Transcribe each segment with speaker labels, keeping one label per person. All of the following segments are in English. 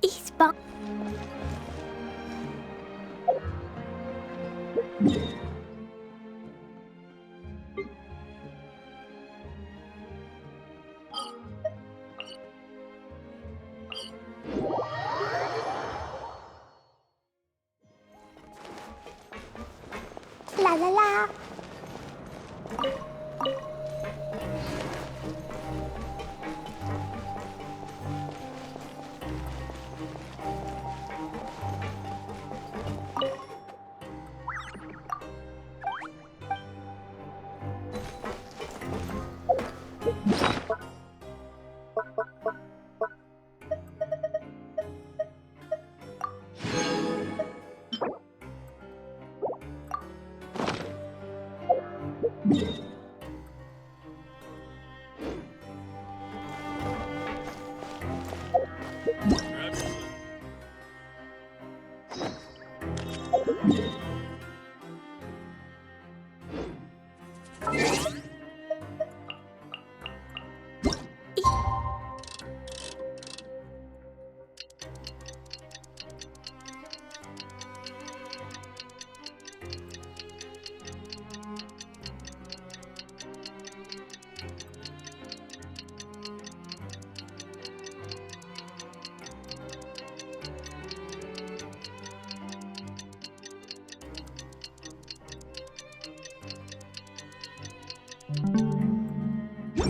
Speaker 1: Eastbound. La la la.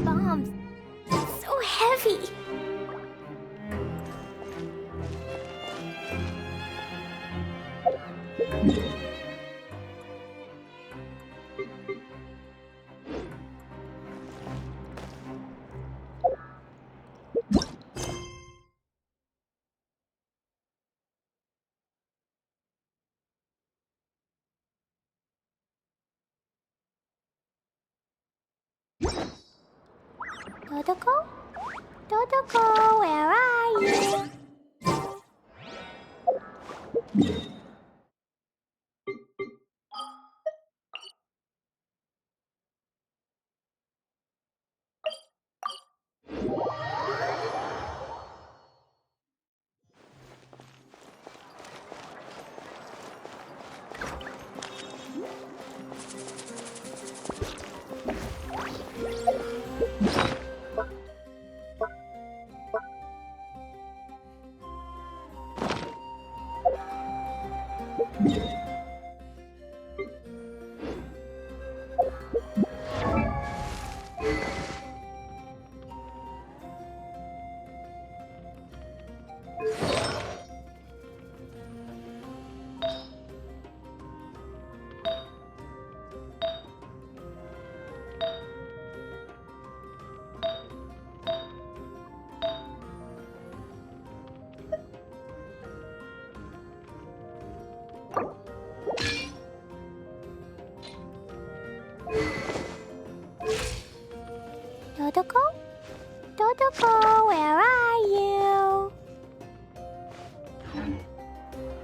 Speaker 1: Bombs. So heavy. Totoko? Totoko, where are you? Totoko? Totoko, where are you?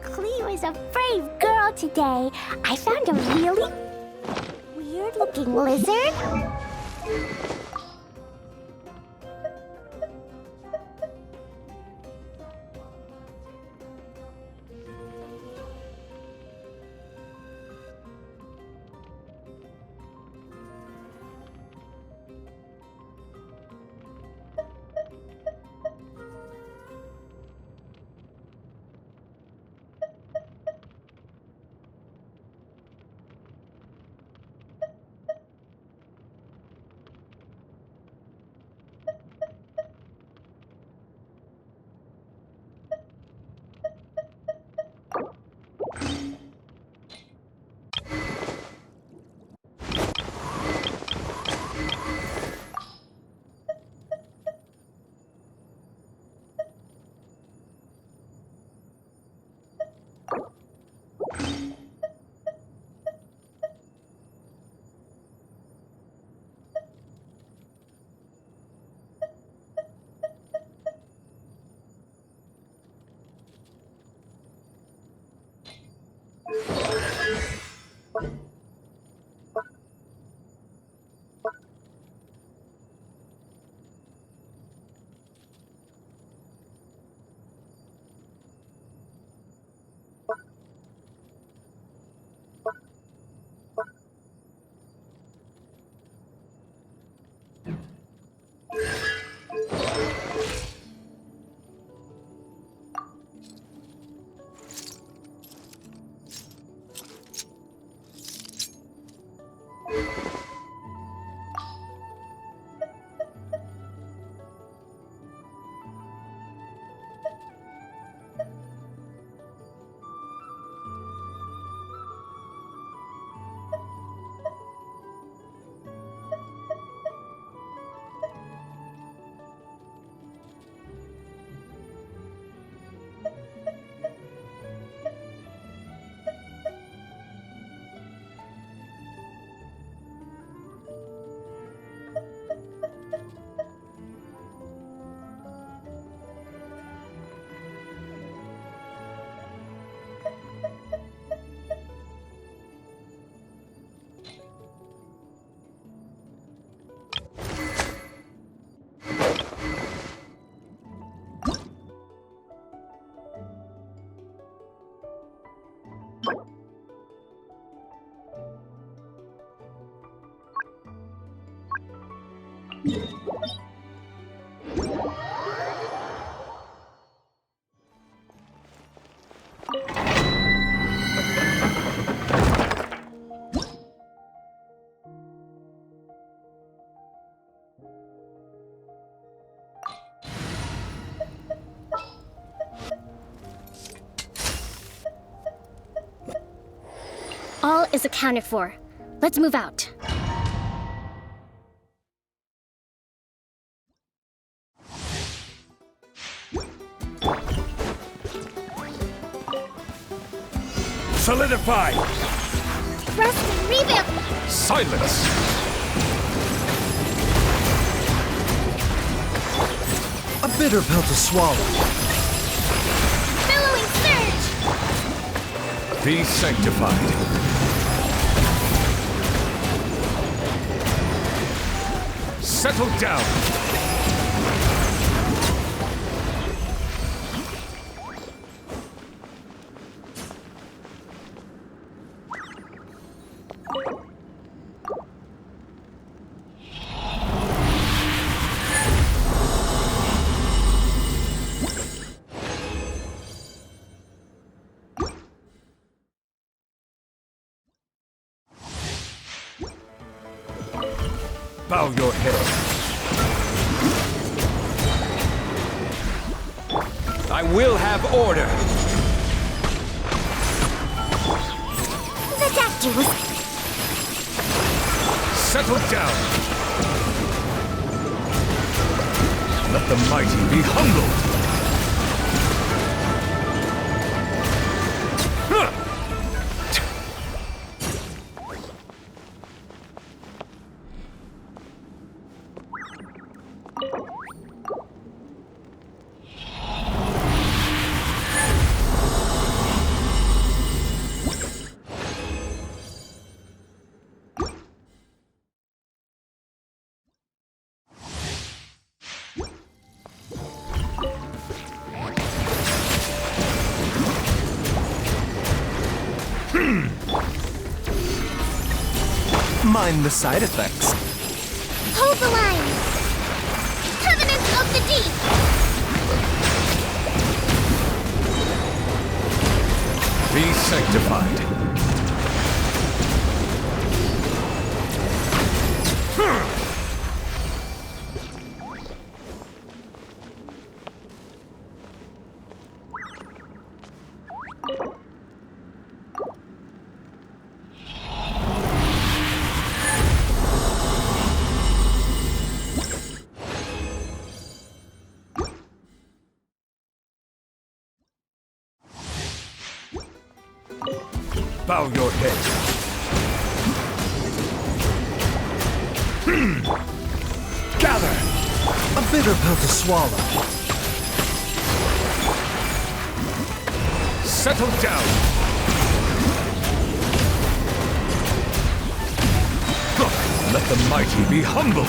Speaker 1: Cleo is a brave girl today. I found a really weird-looking lizard.
Speaker 2: All is accounted for. Let's move out.
Speaker 3: Solidify!
Speaker 2: Rest and revamp!
Speaker 3: Silence!
Speaker 4: A bitter pill to swallow.
Speaker 2: Billowing surge!
Speaker 3: Be sanctified. Settle down! Bow your head. I will have order.
Speaker 1: The doctor was...
Speaker 3: Settle down. Let the mighty be humbled. Huh.
Speaker 4: Mind the side effects.
Speaker 2: Hold the line! Covenant of the Deep!
Speaker 3: Be sanctified. Bow your head. Gather!
Speaker 4: A bitter pill to swallow.
Speaker 3: Settle down! Let the mighty be humbled!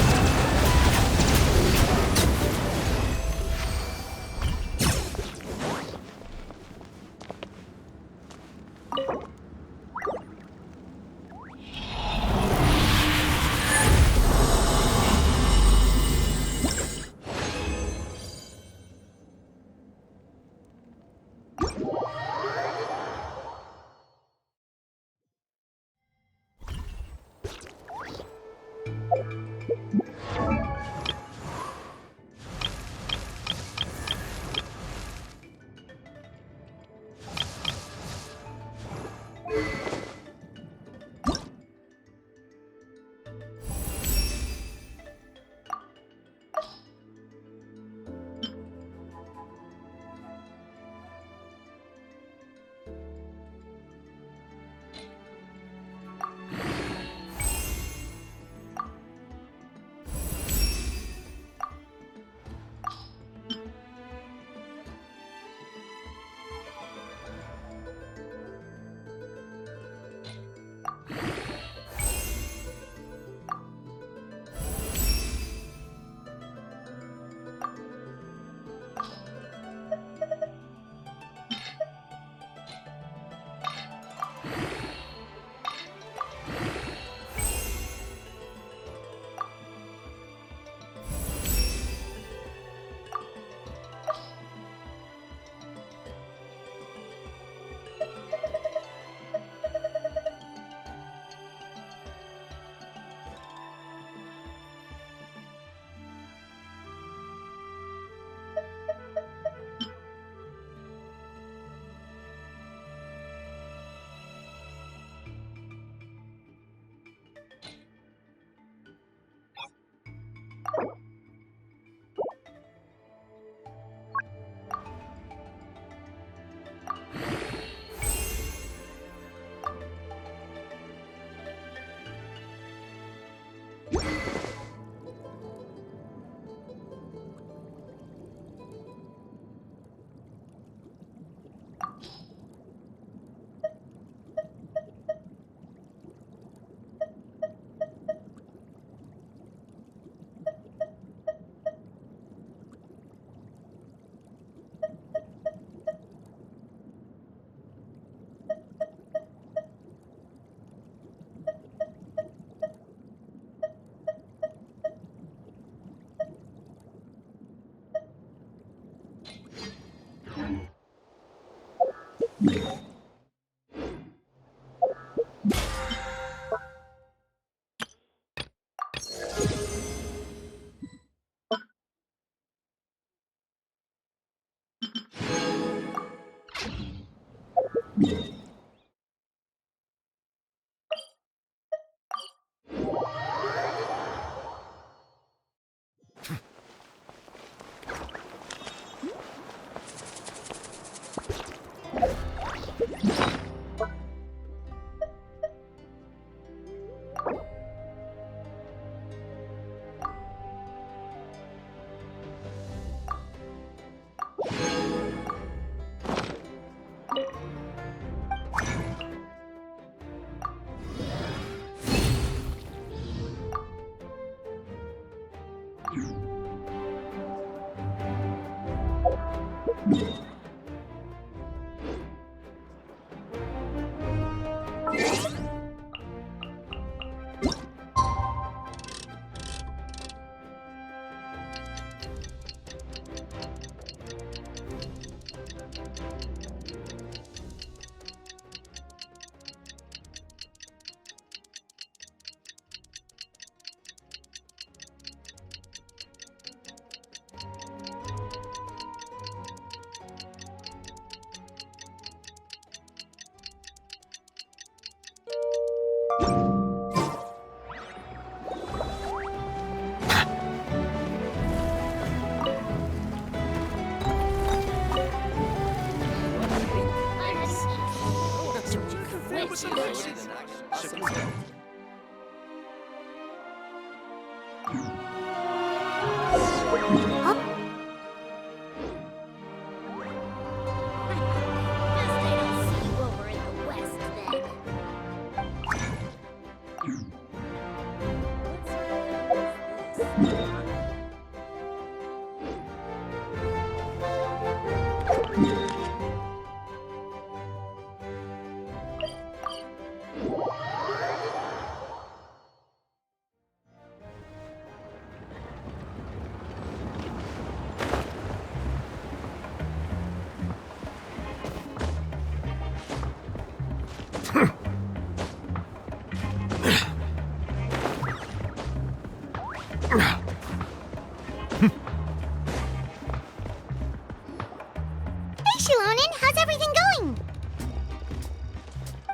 Speaker 2: Hey, Shilonen, how's everything going?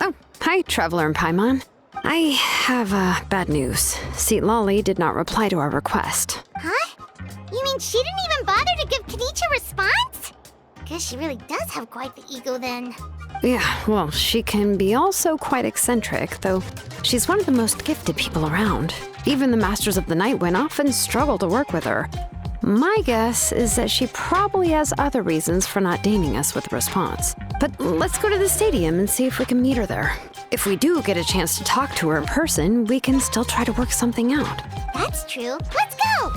Speaker 5: Oh, hi, Traveler and Paimon. I have bad news. Seat Lolly did not reply to our request.
Speaker 2: Huh? You mean she didn't even bother to give Kanichi a response? Guess she really does have quite the ego then.
Speaker 5: Yeah, well, she can be also quite eccentric, though she's one of the most gifted people around. Even the Masters of the Night Wind often struggle to work with her. My guess is that she probably has other reasons for not deigning us with a response. But let's go to the stadium and see if we can meet her there. If we do get a chance to talk to her in person, we can still try to work something out.
Speaker 2: That's true. Let's go!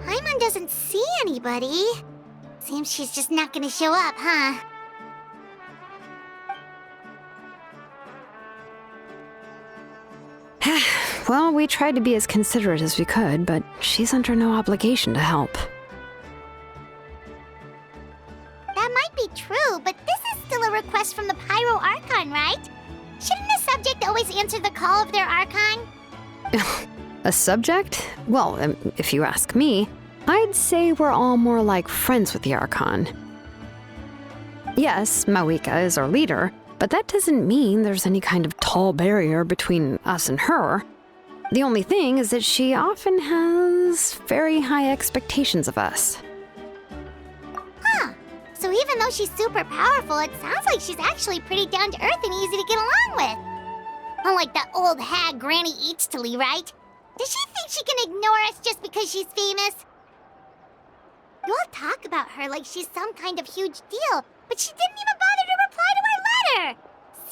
Speaker 2: Paimon doesn't see anybody. Seems she's just not gonna show up, huh?
Speaker 5: Well, we tried to be as considerate as we could, but she's under no obligation to help.
Speaker 2: That might be true, but this is still a request from the Pyro Archon, right? Shouldn't a subject always answer the call of their Archon?
Speaker 5: A subject? Well, if you ask me, I'd say we're all more like friends with the Archon. Yes, Mawika is our leader, but that doesn't mean there's any kind of tall barrier between us and her. The only thing is that she often has very high expectations of us.
Speaker 2: Huh. So even though she's super powerful, it sounds like she's actually pretty down to earth and easy to get along with. Unlike that old hag Granny Eatstily, right? Does she think she can ignore us just because she's famous? You all talk about her like she's some kind of huge deal, but she didn't even bother to reply to our letter!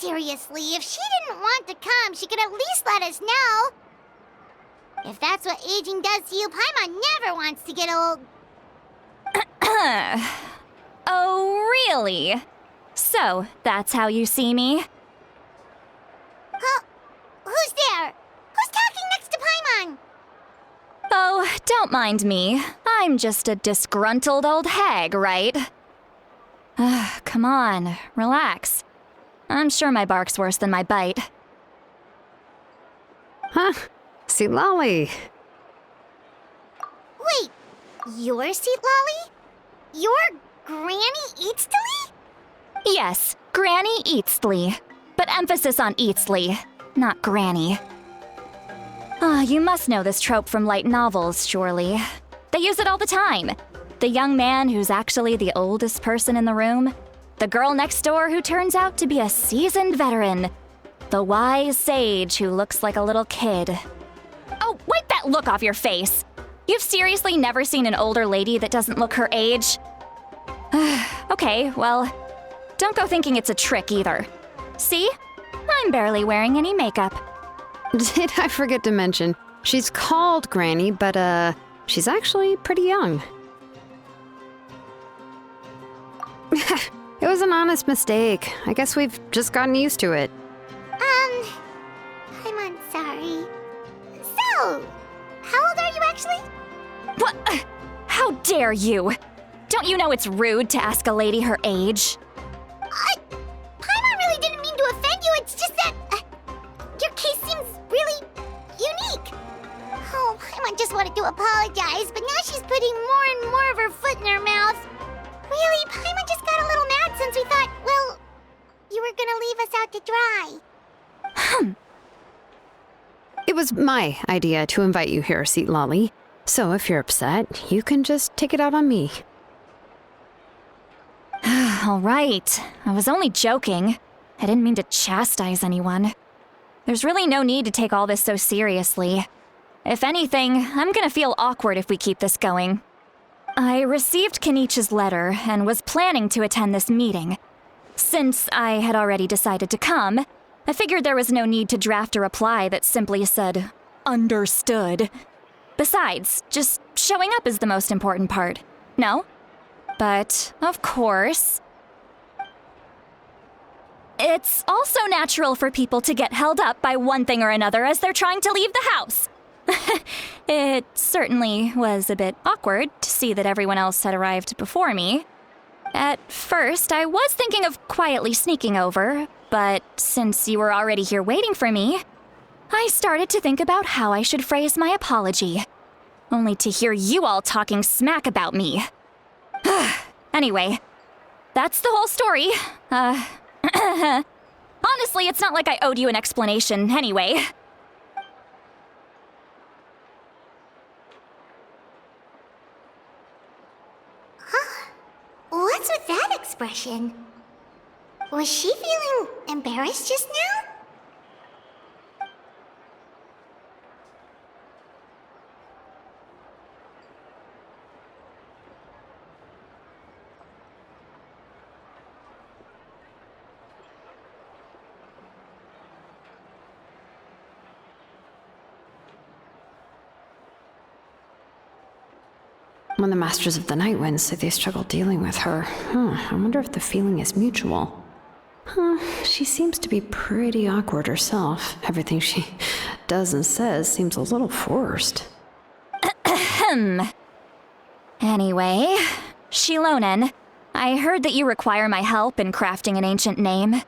Speaker 2: Seriously, if she didn't want to come, she could at least let us know. If that's what aging does to you, Paimon never wants to get old.
Speaker 6: Oh, really? So, that's how you see me?
Speaker 2: Huh? Who's there? Who's talking next to Paimon?
Speaker 6: Oh, don't mind me. I'm just a disgruntled old hag, right? Come on, relax. I'm sure my bark's worse than my bite.
Speaker 5: Huh? See, Lolly.
Speaker 2: Wait, your seat, Lolly? Your Granny Eatsley?
Speaker 6: Yes, Granny Eatsley. But emphasis on Eatsley, not Granny. You must know this trope from light novels, surely. They use it all the time. The young man who's actually the oldest person in the room. The girl next door who turns out to be a seasoned veteran. The wise sage who looks like a little kid. Oh, wipe that look off your face! You've seriously never seen an older lady that doesn't look her age? Okay, well, don't go thinking it's a trick either. See? I'm barely wearing any makeup.
Speaker 5: Did I forget to mention, she's called Granny, but she's actually pretty young. It was an honest mistake. I guess we've just gotten used to it.
Speaker 2: I'm sorry. So, how old are you actually?
Speaker 6: What? How dare you? Don't you know it's rude to ask a lady her age?
Speaker 2: Paimon really didn't mean to offend you, it's just that your case seems really unique. Oh, Paimon just wanted to apologize, but now she's putting more and more of her foot in her mouth. Really, Paimon just got a little mad since we thought, well, you were gonna leave us out to dry.
Speaker 5: It was my idea to invite you here, Seat Lolly. So if you're upset, you can just take it out on me.
Speaker 6: All right. I was only joking. I didn't mean to chastise anyone. There's really no need to take all this so seriously. If anything, I'm gonna feel awkward if we keep this going. I received Kenichi's letter and was planning to attend this meeting. Since I had already decided to come, I figured there was no need to draft a reply that simply said, "Understood." Besides, just showing up is the most important part, no? But, of course, it's also natural for people to get held up by one thing or another as they're trying to leave the house. It certainly was a bit awkward to see that everyone else had arrived before me. At first, I was thinking of quietly sneaking over, but since you were already here waiting for me, I started to think about how I should phrase my apology. Only to hear you all talking smack about me. Anyway, that's the whole story. Honestly, it's not like I owed you an explanation anyway.
Speaker 2: What's with that expression? Was she feeling embarrassed just now?
Speaker 5: When the Masters of the Night Wind say they struggle dealing with her, I wonder if the feeling is mutual. She seems to be pretty awkward herself. Everything she does and says seems a little forced.
Speaker 6: Anyway, Shilonen, I heard that you require my help in crafting an ancient name.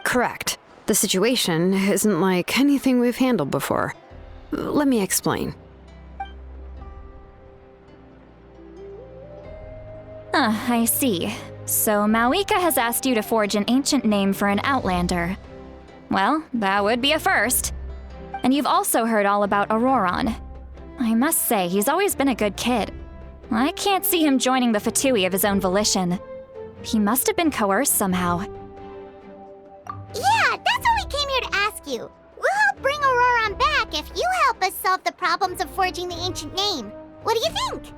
Speaker 5: Correct. The situation isn't like anything we've handled before. Let me explain.
Speaker 6: I see. So Mauika has asked you to forge an ancient name for an Outlander. Well, that would be a first. And you've also heard all about Auroron. I must say, he's always been a good kid. I can't see him joining the Fatui of his own volition. He must have been coerced somehow.
Speaker 2: Yeah, that's what we came here to ask you. We'll help bring Auroron back if you help us solve the problems of forging the ancient name. What do you think?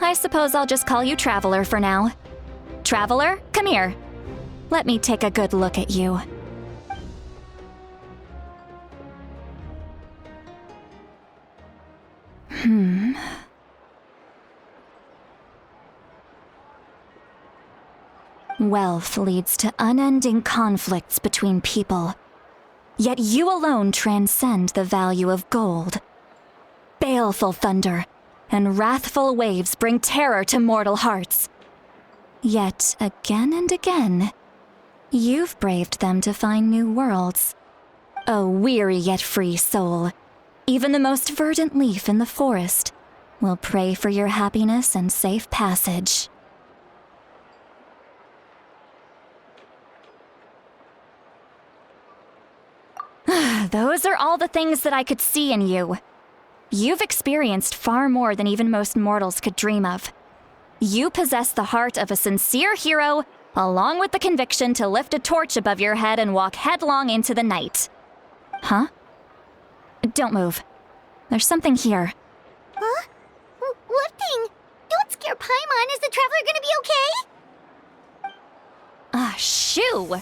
Speaker 6: I suppose I'll just call you Traveler for now. Traveler, come here. Let me take a good look at you. Wealth leads to unending conflicts between people. Yet you alone transcend the value of gold. Baleful thunder and wrathful waves bring terror to mortal hearts. Yet again and again, you've braved them to find new worlds. O weary yet free soul, even the most verdant leaf in the forest will pray for your happiness and safe passage. Those are all the things that I could see in you. You've experienced far more than even most mortals could dream of. You possess the heart of a sincere hero, along with the conviction to lift a torch above your head and walk headlong into the night. Huh? Don't move. There's something here.
Speaker 2: Huh? What thing? Don't scare Paimon. Is the traveler gonna be okay?
Speaker 6: Shoo!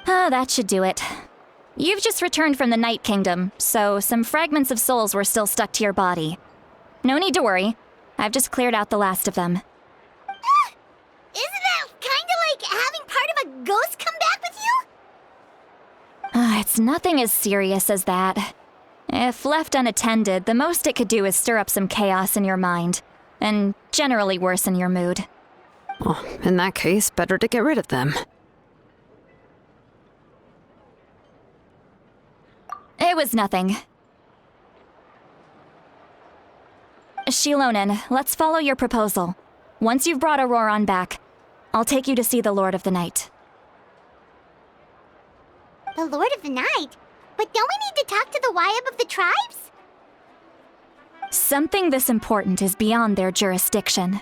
Speaker 6: That should do it. You've just returned from the Night Kingdom, so some fragments of souls were still stuck to your body. No need to worry. I've just cleared out the last of them.
Speaker 2: Isn't that kinda like having part of a ghost come back with you?
Speaker 6: It's nothing as serious as that. If left unattended, the most it could do is stir up some chaos in your mind, and generally worsen your mood.
Speaker 5: Well, in that case, better to get rid of them.
Speaker 6: It was nothing. Shilonen, let's follow your proposal. Once you've brought Auroron back, I'll take you to see the Lord of the Night.
Speaker 2: The Lord of the Night? But don't we need to talk to the Wyab of the tribes?
Speaker 6: Something this important is beyond their jurisdiction.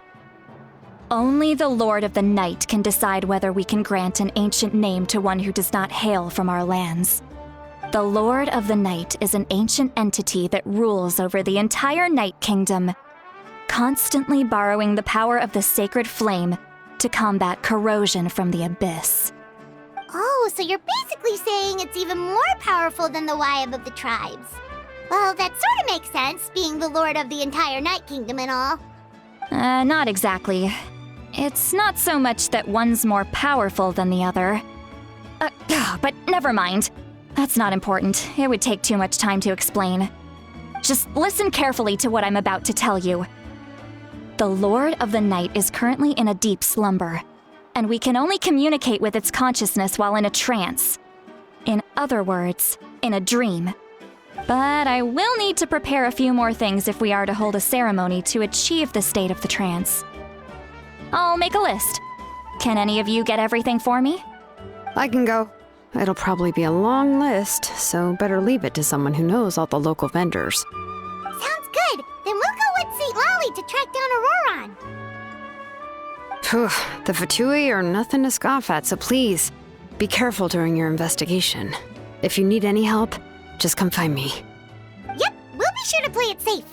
Speaker 6: Only the Lord of the Night can decide whether we can grant an ancient name to one who does not hail from our lands. The Lord of the Night is an ancient entity that rules over the entire Night Kingdom, constantly borrowing the power of the sacred flame to combat corrosion from the abyss.
Speaker 2: Oh, so you're basically saying it's even more powerful than the Wyab of the tribes. Well, that sort of makes sense, being the lord of the entire Night Kingdom and all.
Speaker 6: Not exactly. It's not so much that one's more powerful than the other. But never mind. That's not important. It would take too much time to explain. Just listen carefully to what I'm about to tell you. The Lord of the Night is currently in a deep slumber, and we can only communicate with its consciousness while in a trance. In other words, in a dream. But I will need to prepare a few more things if we are to hold a ceremony to achieve the state of the trance. I'll make a list. Can any of you get everything for me?
Speaker 5: I can go. It'll probably be a long list, so better leave it to someone who knows all the local vendors.
Speaker 2: Sounds good. Then we'll go with St. Lolly to track down Auroron.
Speaker 5: Phew, the Fatui are nothing to scoff at, so please, be careful during your investigation. If you need any help, just come find me.
Speaker 2: Yep, we'll be sure to play it safe.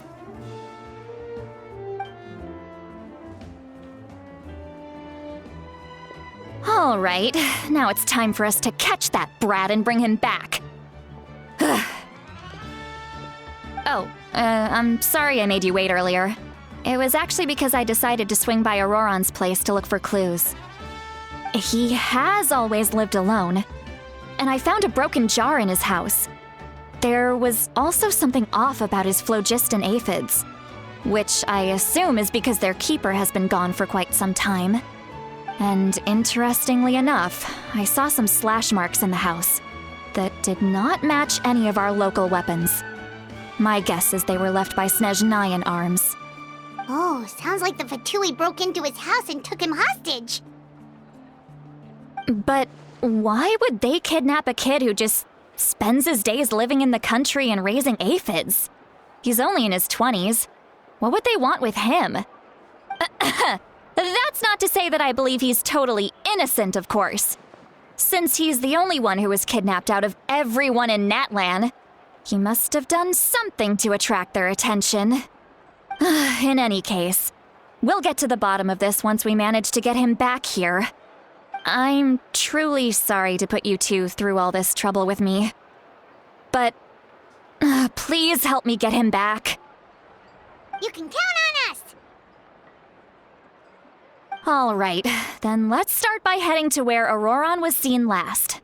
Speaker 6: All right, now it's time for us to catch that brat and bring him back. I'm sorry I made you wait earlier. It was actually because I decided to swing by Auroron's place to look for clues. He has always lived alone, and I found a broken jar in his house. There was also something off about his phlogiston aphids, which I assume is because their keeper has been gone for quite some time. And interestingly enough, I saw some slash marks in the house that did not match any of our local weapons. My guess is they were left by Snezhnayan arms.
Speaker 2: Oh, sounds like the Fatui broke into his house and took him hostage.
Speaker 6: But why would they kidnap a kid who just spends his days living in the country and raising aphids? He's only in his 20s. What would they want with him? That's not to say that I believe he's totally innocent, of course. Since he's the only one who was kidnapped out of everyone in Natlan, he must have done something to attract their attention. In any case, We'll get to the bottom of this once we manage to get him back here. I'm truly sorry to put you two through all this trouble with me. But please help me get him back.
Speaker 2: You can count on us!
Speaker 6: All right, then let's start by heading to where Auroron was seen last.